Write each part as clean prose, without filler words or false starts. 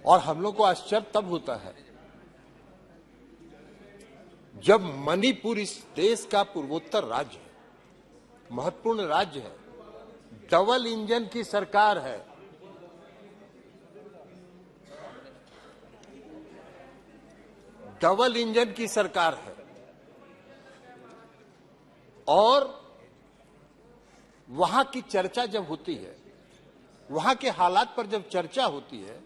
और हम लोग को आश्चर्य तब होता है जब मणिपुर इस देश का पूर्वोत्तर राज्य है, महत्वपूर्ण राज्य है, डबल इंजन की सरकार है, डबल इंजन की सरकार है, और वहां की चर्चा जब होती है, वहां के हालात पर जब चर्चा होती है,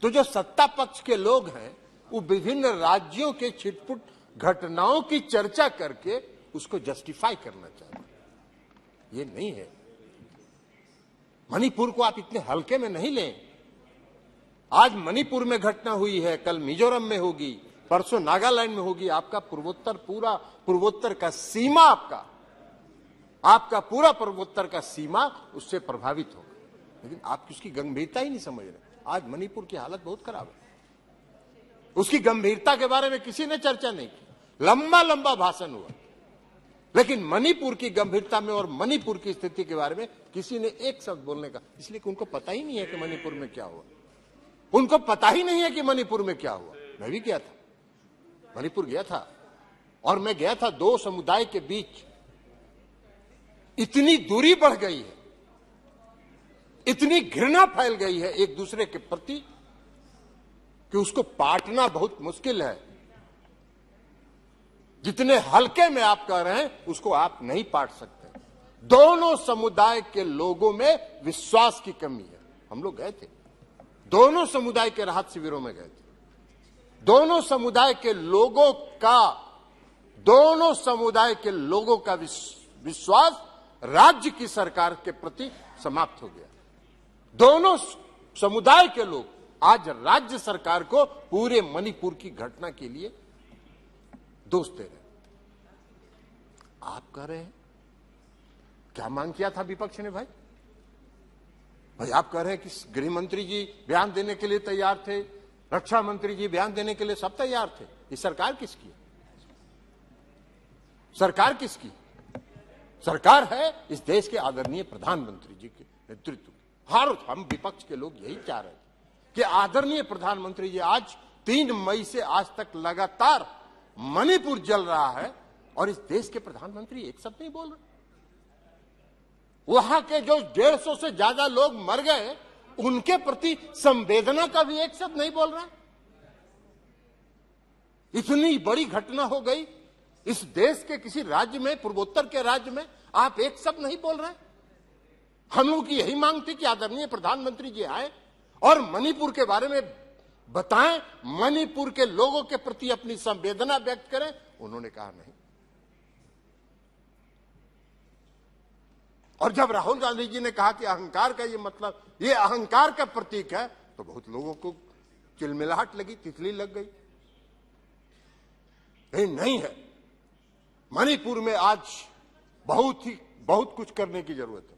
तो जो सत्ता पक्ष के लोग हैं वो विभिन्न राज्यों के छिटपुट घटनाओं की चर्चा करके उसको जस्टिफाई करना चाहते हैं। ये नहीं है। मणिपुर को आप इतने हल्के में नहीं लें। आज मणिपुर में घटना हुई है, कल मिजोरम में होगी, परसों नागालैंड में होगी। आपका पूर्वोत्तर, पूरा पूर्वोत्तर का सीमा, आपका पूरा पूर्वोत्तर का सीमा उससे प्रभावित होगा। लेकिन आप उसकी गंभीरता ही नहीं समझ रहे। आज मणिपुर की हालत बहुत खराब है। उसकी गंभीरता के बारे में किसी ने चर्चा नहीं की। लंबा लंबा भाषण हुआ, लेकिन मणिपुर की गंभीरता में और मणिपुर की स्थिति के बारे में किसी ने एक शब्द बोलने का, इसलिए कि उनको पता ही नहीं है कि मणिपुर में क्या हुआ। उनको पता ही नहीं है कि मणिपुर में क्या हुआ। मैं भी गया था, मणिपुर गया था, और मैं गया था, दो समुदाय के बीच इतनी दूरी बढ़ गई है, इतनी घृणा फैल गई है एक दूसरे के प्रति कि उसको पाटना बहुत मुश्किल है। जितने हल्के में आप कह रहे हैं उसको आप नहीं पाट सकते। दोनों समुदाय के लोगों में विश्वास की कमी है। हम लोग गए थे, दोनों समुदाय के राहत शिविरों में गए थे। दोनों समुदाय के लोगों का विश्वास राज्य की सरकार के प्रति समाप्त हो गया। दोनों समुदाय के लोग आज राज्य सरकार को पूरे मणिपुर की घटना के लिए दोष दे रहे हैं। आप कह रहे हैं क्या मांग किया था विपक्ष ने? भाई आप कह रहे हैं कि गृह मंत्री जी बयान देने के लिए तैयार थे, रक्षा मंत्री जी बयान देने के लिए सब तैयार थे। ये सरकार किसकी है? सरकार किसकी? सरकार है इस देश के आदरणीय प्रधानमंत्री जी के नेतृत्व। हम विपक्ष के लोग यही चाह रहे थे कि आदरणीय प्रधानमंत्री जी, आज 3 मई से आज तक लगातार मणिपुर जल रहा है और इस देश के प्रधानमंत्री एक शब्द नहीं बोल रहे। वहां के जो 150 से ज्यादा लोग मर गए, उनके प्रति संवेदना का भी एक शब्द नहीं बोल रहे। इतनी बड़ी घटना हो गई इस देश के किसी राज्य में, पूर्वोत्तर के राज्य में, आप एक शब्द नहीं बोल रहे। हम लोग की यही मांग थी कि आदरणीय प्रधानमंत्री जी आए और मणिपुर के बारे में बताएं, मणिपुर के लोगों के प्रति अपनी संवेदना व्यक्त करें। उन्होंने कहा नहीं। और जब राहुल गांधी जी ने कहा कि अहंकार का ये मतलब, ये अहंकार का प्रतीक है, तो बहुत लोगों को चिलमिलाहट लगी, तितली लग गई। नहीं है। मणिपुर में आज बहुत कुछ करने की जरूरत है।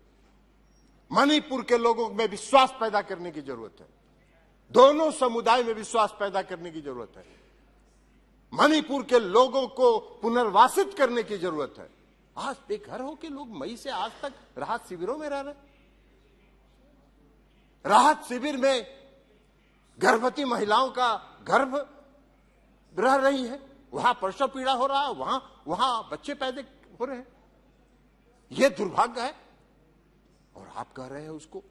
मणिपुर के लोगों में विश्वास पैदा करने की जरूरत है। दोनों समुदाय में विश्वास पैदा करने की जरूरत है। मणिपुर के लोगों को पुनर्वासित करने की जरूरत है। आज बेघर होकर लोग मई से आज तक राहत शिविरों में रह रहे। राहत शिविर में गर्भवती महिलाओं का गर्भ रह रही है, वहां प्रसव पीड़ा हो रहा है, वहां बच्चे पैदा हो रहे हैं। यह दुर्भाग्य है। और आप कह रहे हैं उसको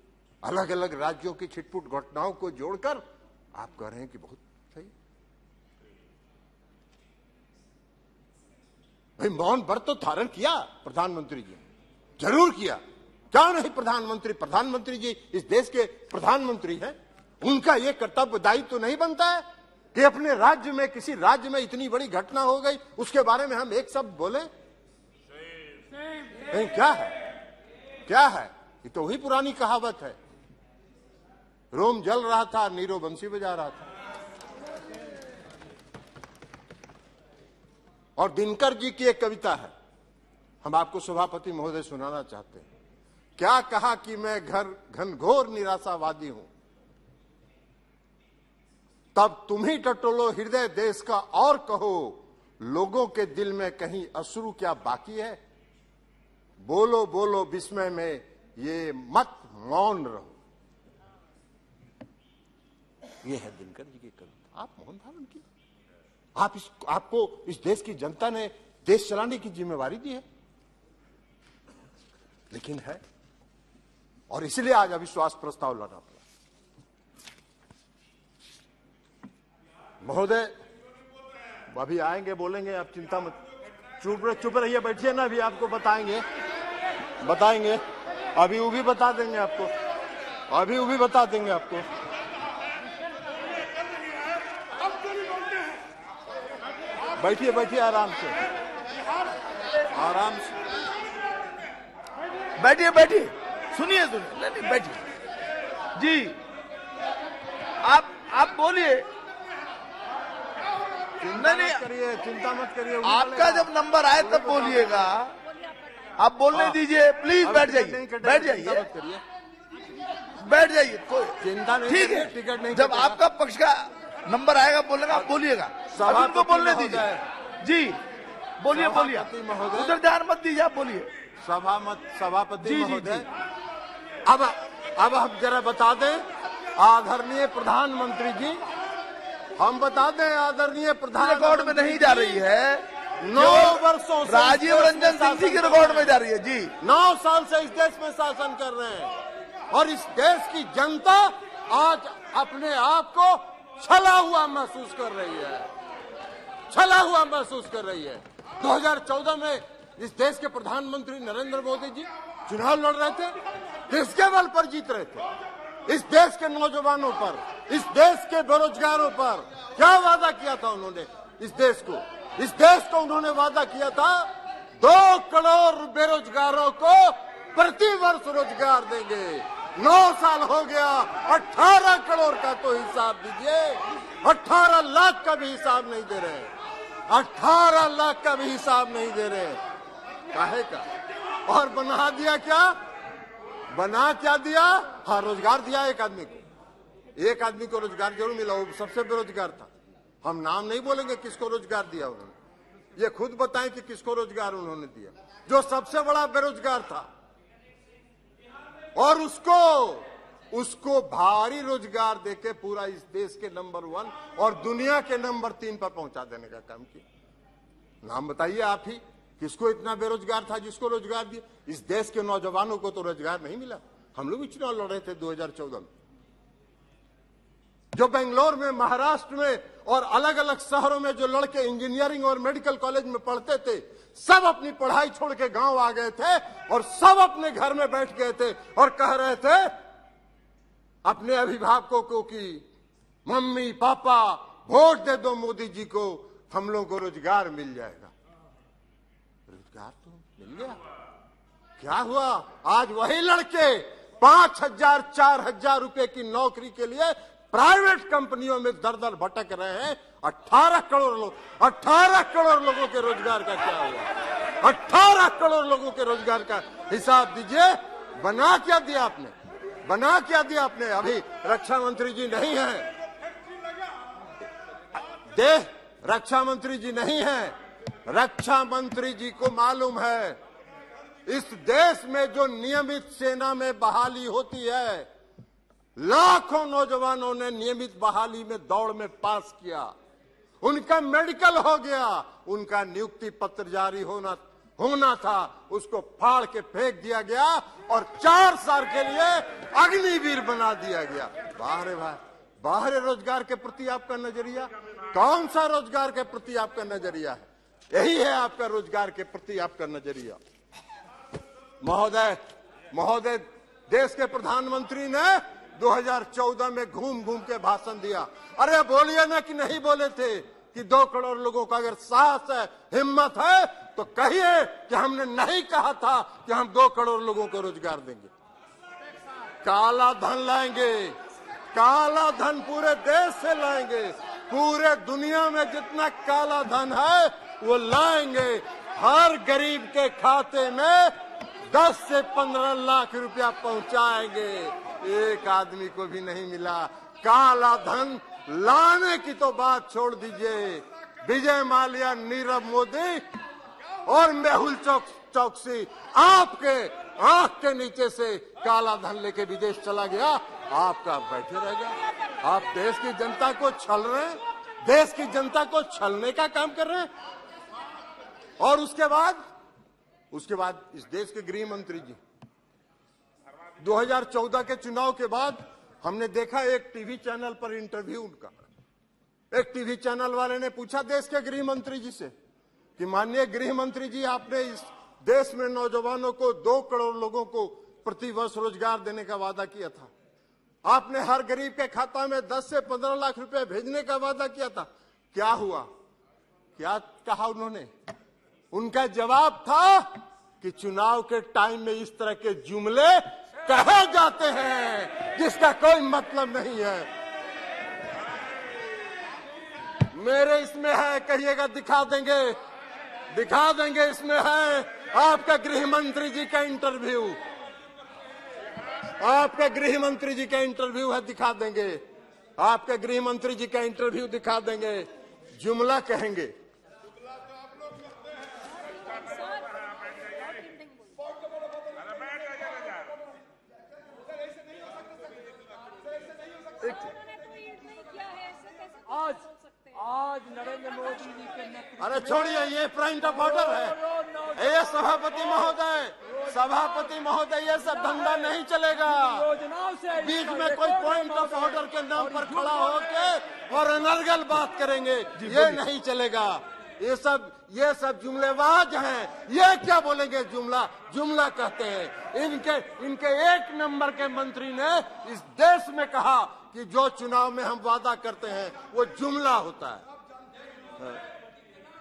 अलग अलग राज्यों की छिटपुट घटनाओं को जोड़कर आप कह रहे हैं कि बहुत सही। भाई मौन व्रत तो धारण किया प्रधानमंत्री जी, जरूर किया। क्या नहीं? प्रधानमंत्री जी इस देश के प्रधानमंत्री हैं। उनका यह कर्तव्य दायित्व तो नहीं बनता है कि अपने राज्य में, किसी राज्य में इतनी बड़ी घटना हो गई, उसके बारे में हम एक शब्द बोले? नहीं, क्या है? ये तो वही पुरानी कहावत है, रोम जल रहा था, नीरो बंसी बजा रहा था। और दिनकर जी की एक कविता है, हम आपको सभापति महोदय सुनाना चाहते हैं। क्या कहा कि मैं घनघोर निराशावादी हूं, तब तुम ही टटोलो हृदय देश का और कहो, लोगों के दिल में कहीं अश्रु क्या बाकी है? बोलो बोलो विस्मय में ये मत मौन रहो। ये है दिनकर जी की कविता। आप मौन धारण की, आपको इस देश की जनता ने देश चलाने की जिम्मेवारी दी है, लेकिन है, और इसलिए आज अविश्वास प्रस्ताव लाना पड़ा। महोदय अभी आएंगे, बोलेंगे, आप चिंता मत, चुप रहिए, बैठिए ना, अभी आपको बताएंगे, अभी वो भी बता देंगे आपको, बैठिए आराम से बैठिए, सुनिए, नहीं बैठिए जी, आप बोलिए। नहीं, चिंता मत करिए, आपका जब नंबर आए तब बोलिएगा, आप बोलने दीजिए, प्लीज बैठ जाइए, कोई चिंता नहीं, ठीक है, टिकट नहीं, जब आपका पक्ष का नंबर आएगा बोलेगा, आप बोलिएगा, सबको बोलने दीजिए जी, बोलिए, उधर ध्यान मत दीजिए, आप बोलिए। सभापति महोदय, अब हम जरा बता दें, आदरणीय प्रधानमंत्री जी, हम बता दें, आदरणीय प्रधान, रिकॉर्ड में नहीं जा रही है, 9 वर्षों से राजीव रंजन सिंह जी के रिकॉर्ड में जा रही है जी, 9 साल से इस देश में शासन कर रहे हैं, और इस देश की जनता आज अपने आप को छला हुआ महसूस कर रही है। 2014 में इस देश के प्रधानमंत्री नरेंद्र मोदी जी चुनाव लड़ रहे थे, किसके बल पर जीत रहे थे? इस देश के नौजवानों पर, इस देश के बेरोजगारों पर क्या वादा किया था उन्होंने? इस देश को उन्होंने वादा किया था 2 करोड़ बेरोजगारों को प्रति वर्ष रोजगार देंगे। 9 साल हो गया, 18 करोड़ का तो हिसाब दीजिए, 18 लाख का भी हिसाब नहीं दे रहे, 18 लाख का भी हिसाब नहीं दे रहे, काहे का? और बना दिया क्या दिया? हाँ, रोजगार दिया एक आदमी को रोजगार जरूर मिला, वो सबसे बेरोजगार था। हम नाम नहीं बोलेंगे किसको रोजगार दिया उन्होंने, ये खुद बताएं कि किसको रोजगार उन्होंने दिया, जो सबसे बड़ा बेरोजगार था, और उसको भारी रोजगार देके पूरा इस देश के नंबर 1 और दुनिया के नंबर 3 पर पहुंचा देने का काम किया। नाम बताइए आप ही, किसको इतना बेरोजगार था जिसको रोजगार दिया? इस देश के नौजवानों को तो रोजगार नहीं मिला। हम लोग भी चुनाव लड़ रहे थे 2014 में, जो बेंगलोर में, महाराष्ट्र में और अलग अलग शहरों में जो लड़के इंजीनियरिंग और मेडिकल कॉलेज में पढ़ते थे, सब अपनी पढ़ाई छोड़ के गांव आ गए थे और सब अपने घर में बैठ गए थे और कह रहे थे अपने अभिभावकों को कि मम्मी पापा वोट दे दो मोदी जी को, हम लोगों को रोजगार मिल जाएगा। रोजगार तो मिल गया, क्या हुआ? आज वही लड़के 5,000 4,000 रुपए की नौकरी के लिए प्राइवेट कंपनियों में दर भटक रहे हैं। 18 करोड़ लोगों के रोजगार का क्या हुआ? 18 करोड़ लोगों के रोजगार का हिसाब दीजिए। बना क्या दिया आपने? अभी रक्षा मंत्री जी नहीं है, रक्षा मंत्री जी नहीं है। रक्षा मंत्री जी को मालूम है इस देश में जो नियमित सेना में बहाली होती है, लाखों नौजवानों ने नियमित बहाली में दौड़ में पास किया, उनका मेडिकल हो गया, उनका नियुक्ति पत्र जारी होना था, उसको फाड़ के फेंक दिया गया और 4 साल के लिए अग्निवीर बना दिया गया। बाहर रोजगार के प्रति आपका नजरिया कौन सा? रोजगार के प्रति आपका नजरिया है, यही है आपका रोजगार के प्रति आपका नजरिया। महोदय, देश के प्रधानमंत्री ने 2014 में घूम के भाषण दिया। अरे बोलिए ना कि नहीं बोले थे कि 2 करोड़ लोगों का अगर साहस है, हिम्मत है तो कहिए कि हमने नहीं कहा था कि हम 2 करोड़ लोगों को रोजगार देंगे। काला धन लाएंगे, काला धन पूरे देश से लाएंगे, पूरे दुनिया में जितना काला धन है वो लाएंगे। हर गरीब के खाते में 10 से 15 लाख रुपया पहुंचाएंगे। एक आदमी को भी नहीं मिला। काला धन लाने की तो बात छोड़ दीजिए, विजय माल्या, नीरव मोदी और मेहुल चौकसी आपके आंख के नीचे से काला धन लेके विदेश चला गया, आपका बैठे रह गया। आप देश की जनता को छल रहे हैं, देश की जनता को छलने का काम कर रहे हैं। और उसके बाद इस देश के गृह मंत्री जी 2014 के चुनाव के बाद हमने देखा एक टीवी चैनल पर इंटरव्यू उनका, एक टीवी चैनल वाले ने पूछा देश के गृह मंत्री जी से कि माननीय गृह मंत्री जी, आपने इस देश में नौजवानों को 2 करोड़ लोगों को प्रति वर्ष रोजगार देने का वादा किया था, आपने हर गरीब के खाता में 10 से 15 लाख रुपए भेजने का वादा किया था, क्या हुआ? क्या कहा उन्होंने? उनका जवाब था कि चुनाव के टाइम में इस तरह के जुमले कहे जाते हैं जिसका कोई मतलब नहीं है। मेरे इसमें है, कहिएगा दिखा देंगे, इसमें है आपका गृह मंत्री जी का इंटरव्यू, आपका गृह मंत्री जी का इंटरव्यू है, दिखा देंगे, आपके गृह मंत्री जी का इंटरव्यू दिखा देंगे, जुमला कहेंगे। आज नरेंद्र मोदी जी के नेतृत्व, अरे छोड़िए, ये पॉइंट ऑफ ऑर्डर है, ये सभापति महोदय, ये सब धंधा नहीं चलेगा। योजनाओं से बीच में कोई पॉइंट ऑफ ऑर्डर के नाम पर खड़ा होके और अनर्गल बात करेंगे, ये नहीं चलेगा। ये सब जुमलेबाज हैं। ये क्या बोलेंगे? जुमला कहते हैं। इनके 1 नंबर के मंत्री ने इस देश में कहा कि जो चुनाव में हम वादा करते हैं वो जुमला होता है।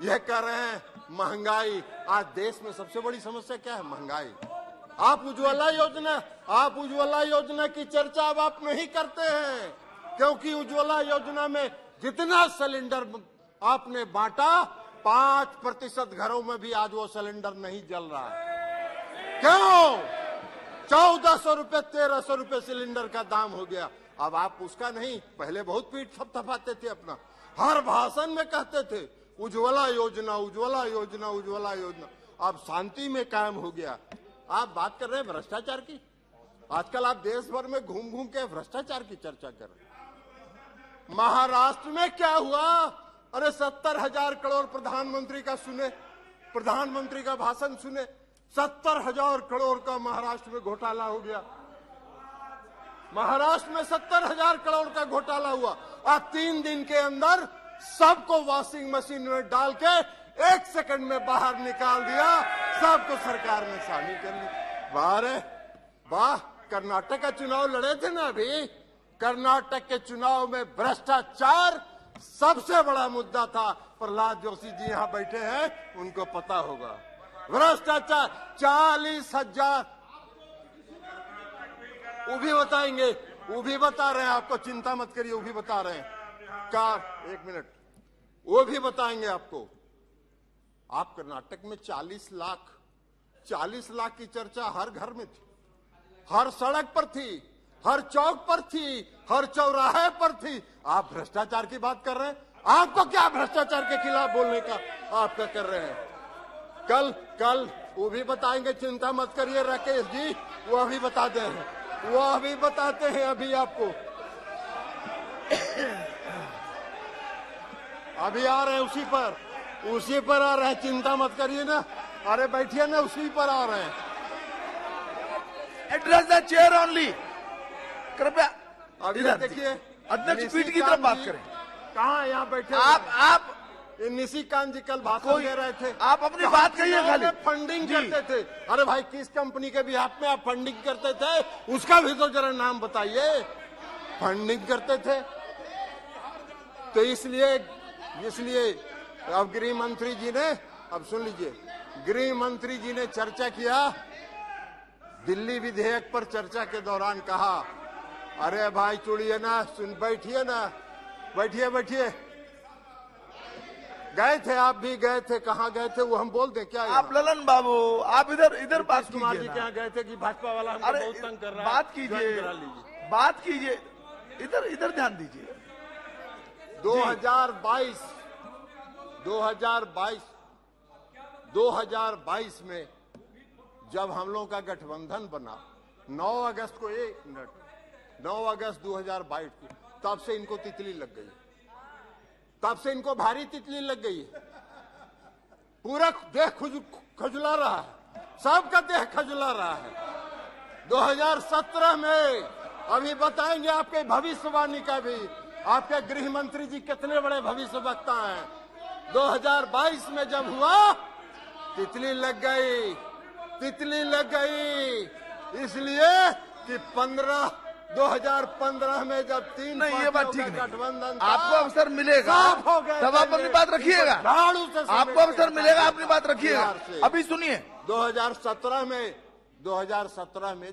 यह कह रहे हैं महंगाई। आज देश में सबसे बड़ी समस्या क्या है? महंगाई। आप उज्ज्वला योजना की चर्चा अब आप नहीं करते हैं, क्योंकि उज्ज्वला योजना में जितना सिलेंडर आपने बांटा, 5% घरों में भी आज वो सिलेंडर नहीं जल रहा है। क्यों? 1400 रुपए 1300 रुपए सिलेंडर का दाम हो गया। अब आप उसका नहीं, पहले बहुत पीठ थपथपाते थे, अपना हर भाषण में कहते थे उज्ज्वला योजना, उज्ज्वला योजना, उज्ज्वला योजना। अब शांति में कायम हो गया। आप बात कर रहे हैं भ्रष्टाचार की। आजकल आप देश भर में घूम घूम के भ्रष्टाचार की चर्चा कर रहे हैं। महाराष्ट्र में क्या हुआ? अरे 70,000 करोड़ प्रधानमंत्री का भाषण सुने, 70,000 करोड़ का महाराष्ट्र में घोटाला हो गया। महाराष्ट्र में 70,000 करोड़ का घोटाला हुआ। आज 3 दिन के अंदर सबको वॉशिंग मशीन में डाल के 1 सेकंड में बाहर निकाल दिया, सबको सरकार में शामिल कर ली। वाह, कर्नाटक का चुनाव लड़े थे ना अभी। कर्नाटक के चुनाव में भ्रष्टाचार सबसे बड़ा मुद्दा था। प्रहलाद जोशी जी यहाँ बैठे हैं, उनको पता होगा। भ्रष्टाचार 40,000, वो भी बताएंगे, वो भी बता रहे हैं आपको, चिंता मत करिए, वो भी बता रहे हैं। 1 मिनट, वो भी बताएंगे आपको। आप कर्नाटक में 40 लाख की चर्चा हर घर में थी, हर सड़क पर थी, हर चौक पर थी, हर चौराहे पर थी। आप भ्रष्टाचार की बात कर रहे हैं? आपको क्या भ्रष्टाचार के खिलाफ बोलने का आपका कर रहे हैं? कल वो भी बताएंगे, चिंता मत करिए राकेश जी, वो अभी बताते हैं अभी आपको। अभी आ रहे हैं उसी पर आ रहे हैं, चिंता मत करिए ना। अरे बैठिए ना, उसी पर आ रहे हैं। एड्रेस द चेयर ओनली, कृपया। अभी देखिए, अध्यक्ष पीठ की तरफ बात करें। कहाँ यहाँ बैठे? आप निशिकांत जी कल भाषण दे रहे थे, आप अपनी बात कहिए। खाली फंडिंग करते थे। अरे भाई, किस कंपनी के बिहाफ में आप फंडिंग करते थे? उसका भी तो जरा नाम बताइए। फंडिंग करते थे तो इसलिए अब गृह मंत्री जी ने, अब सुन लीजिए, गृह मंत्री जी ने चर्चा किया, दिल्ली विधेयक पर चर्चा के दौरान कहा, अरे भाई चुड़िए ना, बैठिए ना, बैठिए। गए थे, आप भी गए थे, कहाँ गए थे वो हम बोल दें क्या? आप ललन बाबू, आप इधर बात कुमार जी क्या गए थे कि भाजपा वाला हमको बहुत तंग कर रहा है? बात कीजिए, इधर ध्यान दीजिए। 2022 में जब हम लोगों का गठबंधन बना, 9 अगस्त 2022 को, तब से इनको तितली लग गई, तब से इनको भारी तितली लग गई। पूरा देह खजुला रहा है, सबका देह खजुला रहा है। 2017 में अभी बताएंगे आपके भविष्यवाणी का भी, आपके गृह मंत्री जी कितने बड़े भविष्य वक्ता हैं। 2022 में जब हुआ तितली लग गई, तितली लग गई, इसलिए कि 2015 में जब 3 नहीं, ये बात ठीक नहीं। गठबंधन आपको अवसर मिलेगा तब आप अपनी बात रखिएगा, आपको अवसर मिलेगा अपनी बात रखिएगा। अभी सुनिए 2017 में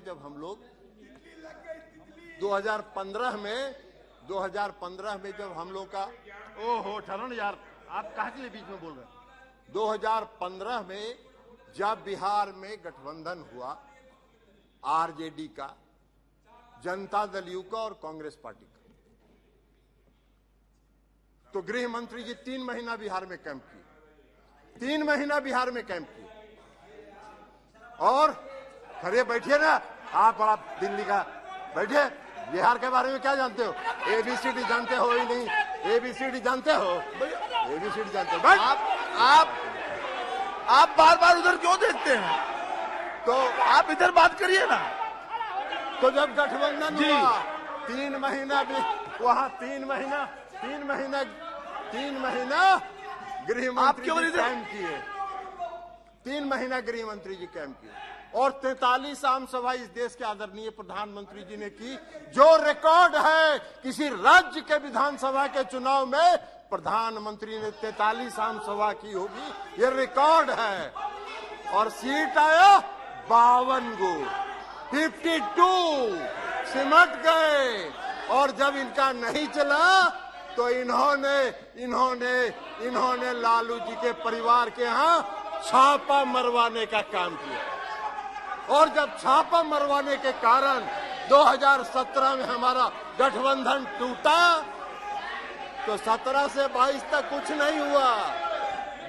जब हम लोग 2015 में जब हम लोग का, ओहो ठरण यार आप कहाँ के लिए बीच में बोल रहे हैं। 2015 में जब बिहार में गठबंधन हुआ आरजेडी का, जनता दल यू का और कांग्रेस पार्टी का, तो गृह मंत्री जी 3 महीना बिहार में कैंप किए, 3 महीना बिहार में कैंप किए। और खड़े बैठिए ना आप, बड़ा दिल्ली का बैठिए, बिहार के बारे में क्या जानते हो? एबीसीडी जानते हो ही नहीं, एबीसीडी जानते हो? एबीसीडी जानते हो? आप बार बार उधर क्यों देखते हैं? तो आप इधर बात करिए ना। तो जब गठबंधन हुआ 3 महीना भी वहां 3 महीना गृह मंत्री जी कैंप किए, 3 महीना गृह मंत्री जी कैंप किए। और 43 आम सभा इस देश के आदरणीय प्रधानमंत्री जी ने की, जो रिकॉर्ड है किसी राज्य के विधानसभा के चुनाव में प्रधानमंत्री ने 43 आम सभा की होगी, ये रिकॉर्ड है। और सीट आया 52 गो, 52 सिमट गए। और जब इनका नहीं चला तो इन्होंने लालू जी के परिवार के यहाँ छापा मरवाने का काम किया। और जब छापा मरवाने के कारण 2017 में हमारा गठबंधन टूटा, तो 17 से 22 तक कुछ नहीं हुआ।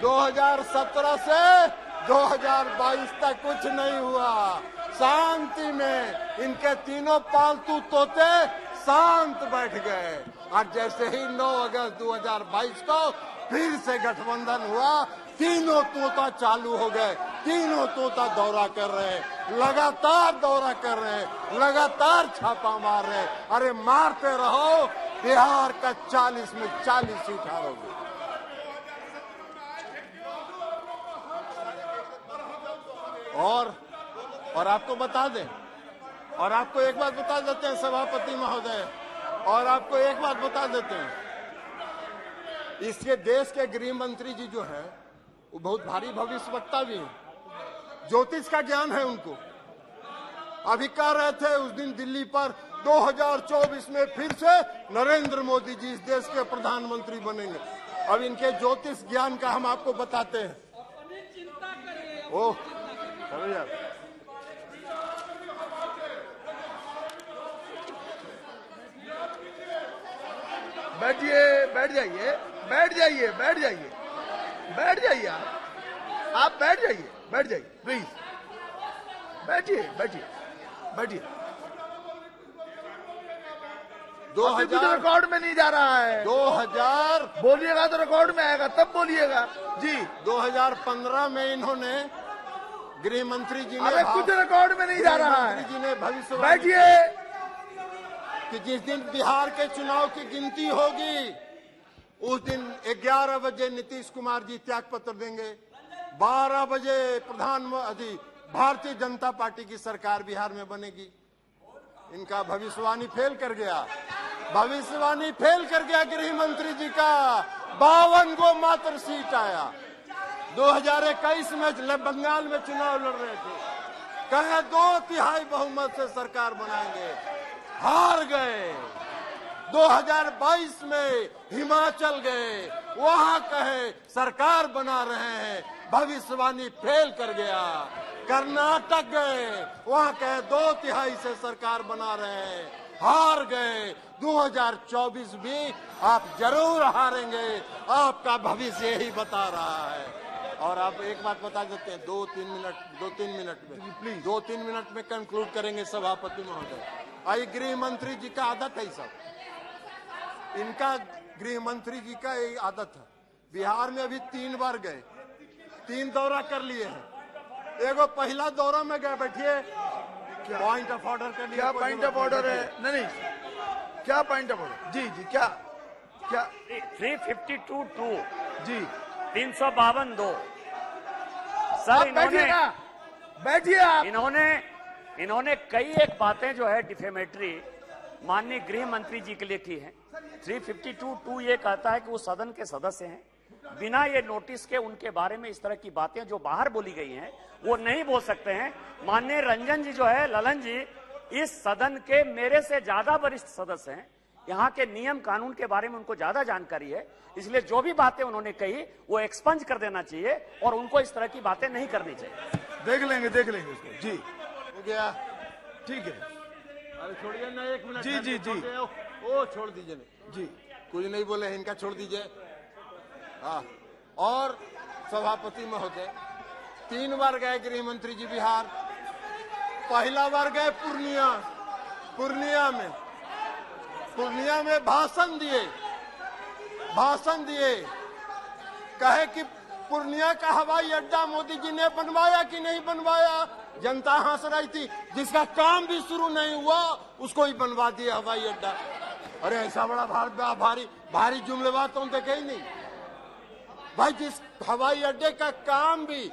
2017 से 2022 तक कुछ नहीं हुआ। शांति में इनके तीनों पालतू तोते शांत बैठ गए। और जैसे ही 9 अगस्त 2022 को फिर से गठबंधन हुआ, तीनों तोता चालू हो गए, तीनों तोता दौरा कर रहे हैं, लगातार दौरा कर रहे हैं, लगातार छापा मार रहे हैं। अरे मारते रहो, बिहार का 40 में 40 सीट हारोगे। और आपको बता दें, और आपको एक बात बता देते हैं सभापति महोदय, और आपको एक बात बता देते हैं, इसके देश के गृह मंत्री जी जो हैं वो बहुत भारी भविष्यवक्ता भी हैं, ज्योतिष का ज्ञान है उनको। अभी कह रहे थे उस दिन दिल्ली पर 2024 में फिर से नरेंद्र मोदी जी इस देश के प्रधानमंत्री बनेंगे। अब इनके ज्योतिष ज्ञान का हम आपको बताते हैं। ओह चलो यार, बैठिए, बैठ जाइए, बैठ जाइए, बैठ जाइए, बैठ जाइए, आप बैठ जाइए, बैठ जाइए प्लीज, बैठिए, बैठिए, बैठिए। 2000 रिकॉर्ड में नहीं जा रहा है। 2000 बोलिएगा तो रिकॉर्ड में आएगा, तब बोलिएगा जी। 2015 में इन्होंने गृह मंत्री जी ने, अरे कुछ रिकॉर्ड में नहीं जा रहा है। मंत्री जी ने भविष्य बैठिए कि जिस दिन बिहार के चुनाव की गिनती होगी उस दिन 11 बजे नीतीश कुमार जी त्याग पत्र देंगे, 12 बजे प्रधानमंत्री भारतीय जनता पार्टी की सरकार बिहार में बनेगी। इनका भविष्यवाणी फेल कर गया, भविष्यवाणी फेल कर गया गृह मंत्री जी का। 52 गो मात्र सीट आया। 2021 में बंगाल में चुनाव लड़ रहे थे, कहे 2/3 बहुमत से सरकार बनाएंगे, हार गए। 2022 में हिमाचल गए, वहां कहे सरकार बना रहे हैं, भविष्यवाणी फेल कर गया। कर्नाटक गए, वहां कहे 2/3 से सरकार बना रहे हैं, हार गए। 2024 भी आप जरूर हारेंगे, आपका भविष्य यही बता रहा है। और आप एक बात बता देते हैं, 2-3 मिनट में प्लीज, 2-3 मिनट में कंक्लूड करेंगे सभापति महोदय। आई गृह मंत्री जी का आदत है सब, इनका गृह मंत्री जी का एक आदत है, बिहार में अभी 3 बार गए, 3 दौरा कर लिए हैं। एगो पहला दौरा में गए, बैठिए, पॉइंट ऑफ ऑर्डर कर लिया। क्या पॉइंट ऑफ ऑर्डर है? नहीं, क्या पॉइंट ऑफ ऑर्डर? जी जी, क्या 352(2) जी 352(2) सर, आप बैठिए ना, बैठिए आप। इन्होंने कई एक बातें जो है डिफेमेटरी माननीय गृह मंत्री जी के लिए की हैं। 352(2) ये कहता है कि वो सदन के सदस्य हैं, बिना ये नोटिस के उनके बारे में इस तरह की बातें जो बाहर बोली गई हैं वो नहीं बोल सकते हैं। माननीय रंजन जी जो है, ललन जी, इस सदन के मेरे से ज्यादा वरिष्ठ सदस्य हैं, यहाँ के नियम कानून के बारे में उनको ज्यादा जानकारी है, इसलिए जो भी बातें उन्होंने कही वो एक्सपंज कर देना चाहिए और उनको इस तरह की बातें नहीं करनी चाहिए। देख लेंगे उसको। जी, हो गया, ठीक है। अरे छोड़िए ना, 1 मिनट। जी जी जी, ओ छोड़ दीजिए ना जी, कुछ नहीं बोले, इनका छोड़ दीजिए। हाँ, और सभापति महोदय 3 बार गए गृह मंत्री जी बिहार। पहला बार गए पूर्णिया में भाषण दिए, कहे कि पूर्णिया का हवाई अड्डा मोदी जी ने बनवाया कि नहीं बनवाया। जनता हंस रही थी, जिसका काम भी शुरू नहीं हुआ उसको ही बनवा दिया हवाई अड्डा। अरे ऐसा बड़ा भारी जुमलेबाज तो देखे ही नहीं भाई। जिस हवाई अड्डे का काम भी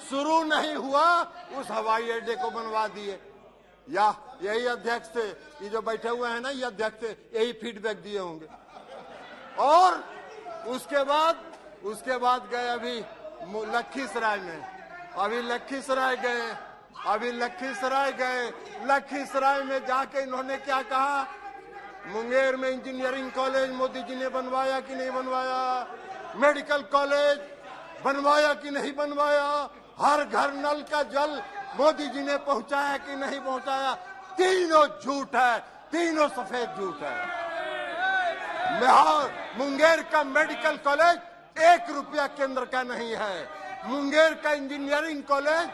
शुरू नहीं हुआ उस हवाई अड्डे को बनवा दिए। या यही अध्यक्ष थे, ये जो बैठे हुए हैं ना, ये अध्यक्ष थे, यही फीडबैक दिए होंगे। और उसके बाद गए अभी लखीसराय में, लखीसराय में जाके इन्होंने क्या कहा, मुंगेर में इंजीनियरिंग कॉलेज मोदी जी ने बनवाया कि नहीं बनवाया, मेडिकल कॉलेज बनवाया कि नहीं बनवाया, हर घर नल का जल मोदी जी ने पहुंचाया कि नहीं पहुंचाया। तीनों झूठ है, तीनों सफेद झूठ है। मुंगेर का मेडिकल कॉलेज 1 रुपया केंद्र का नहीं है, मुंगेर का इंजीनियरिंग कॉलेज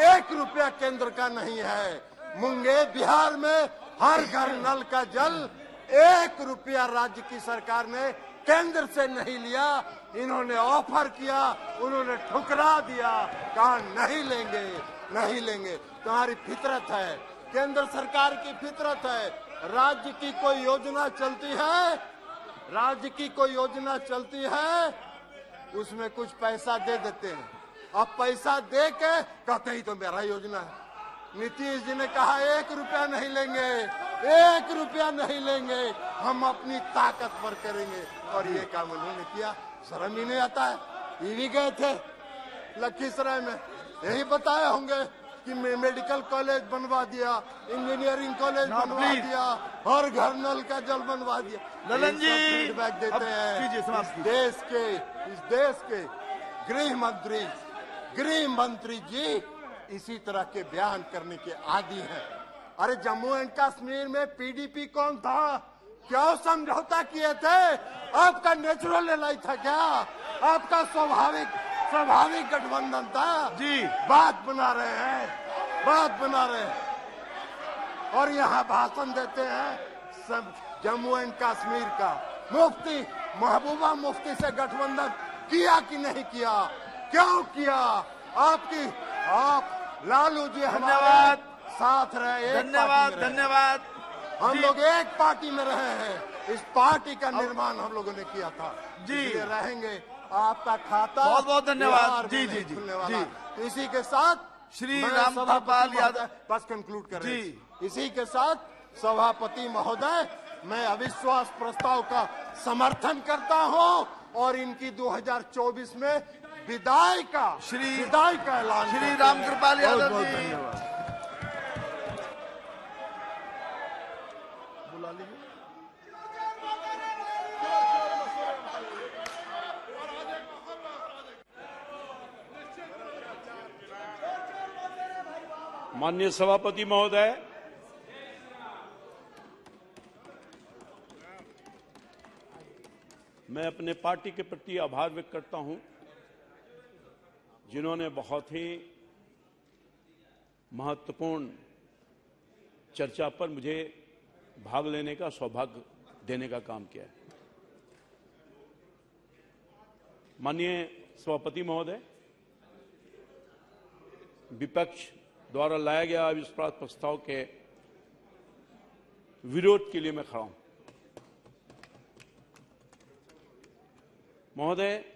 1 रुपया केंद्र का नहीं है। मुंगेर बिहार में हर घर नल का जल 1 रुपया राज्य की सरकार ने केंद्र से नहीं लिया। इन्होंने ऑफर किया, उन्होंने ठुकरा दिया, कहा नहीं लेंगे। तुम्हारी फितरत है, केंद्र सरकार की फितरत है। राज्य की कोई योजना चलती है, उसमें कुछ पैसा दे देते हैं। अब पैसा दे के कहते ही तो मेरा योजना है। नीतीश जी ने कहा 1 रुपया नहीं लेंगे, हम अपनी ताकत पर करेंगे, और ये काम उन्होंने किया। शर्म ही नहीं आता है। ये भी गए थे लखीसराय में, यही बताए होंगे कि मेडिकल कॉलेज बनवा दिया, इंजीनियरिंग कॉलेज बनवा दिया, हर घर नल का जल बनवा दिया। ललन जी फीडबैक देते हैं। इस देश के गृह मंत्री जी इसी तरह के बयान करने के आदी हैं। अरे जम्मू एंड कश्मीर में पीडीपी कौन था? क्यों समझौता किए थे? आपका नेचुरल एलाई था क्या? आपका स्वाभाविक गठबंधन था जी। बात बना रहे हैं और यहाँ भाषण देते हैं सब जम्मू एंड कश्मीर का। मुफ्ती महबूबा मुफ्ती से गठबंधन किया कि नहीं किया? क्यों किया? आप लालू जी धन्यवाद, साथ रहे, धन्यवाद। हम लोग एक पार्टी में रहे हैं, इस पार्टी का निर्माण हम लोगों ने किया था जी। रहेंगे। आपका खाता बहुत धन्यवाद। जी जी जी जी। इसी के साथ श्री रामकृपाल यादव बस कंक्लूड कर रहे हैं। इसी के साथ सभापति महोदय, मैं अविश्वास प्रस्ताव का समर्थन करता हूं और इनकी 2024 में विदाई का ऐलान। श्री रामकृपाल यादव जी, धन्यवाद। बुला लीजिए। माननीय सभापति महोदय, मैं अपने पार्टी के प्रति आभार व्यक्त करता हूं, जिन्होंने बहुत ही महत्वपूर्ण चर्चा पर मुझे भाग लेने का सौभाग्य देने का काम किया है। माननीय सभापति महोदय, विपक्ष द्वारा लाया गया अविश्वास प्रस्ताव के विरोध के लिए मैं खड़ा हूं। महोदय,